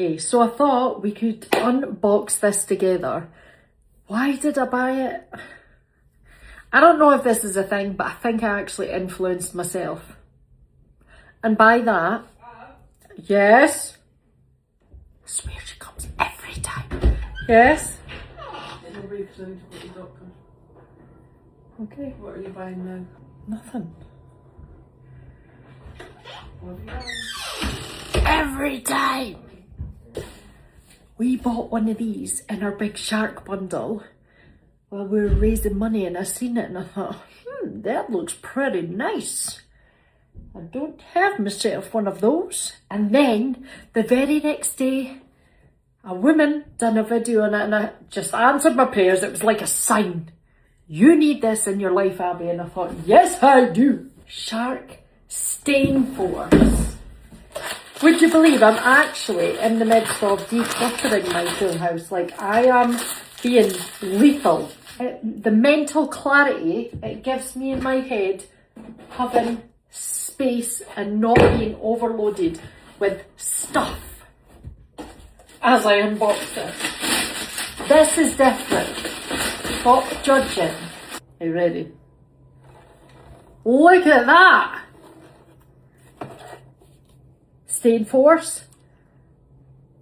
Okay, so I thought we could unbox this together. Why did I buy it? I don't know if this is a thing, but I think I actually influenced myself. And by that, yes. I swear she comes every time. Yes. Okay. What are you buying now? Nothing. What have you done? Every time. We bought one of these in our big shark bundle while we were raising money, and I seen it and I thought, that looks pretty nice. I don't have myself one of those. And then the very next day, a woman done a video on it and I just answered my prayers. It was like a sign. You need this in your life, Abby. And I thought, yes, I do. Shark Stain Force. Would you believe I'm actually in the midst of decluttering my pool house? Like, I am being lethal. The mental clarity it gives me in my head, having space and not being overloaded with stuff as I unbox it. This is different. Stop judging. Are you ready? Look at that! Stain Force,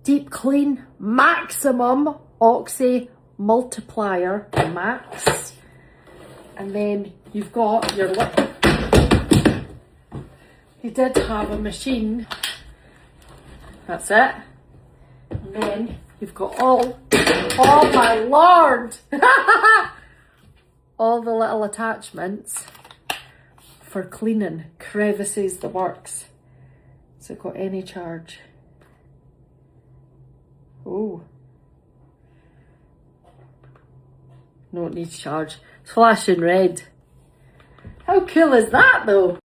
Deep Clean, Maximum Oxy Multiplier Max. And then you've got your lip. You did have a machine. That's it. And then you've got oh my lord! All the little attachments for cleaning crevices, the works. Has it got any charge? Oh. No, it needs charge. It's flashing red. How cool is that though?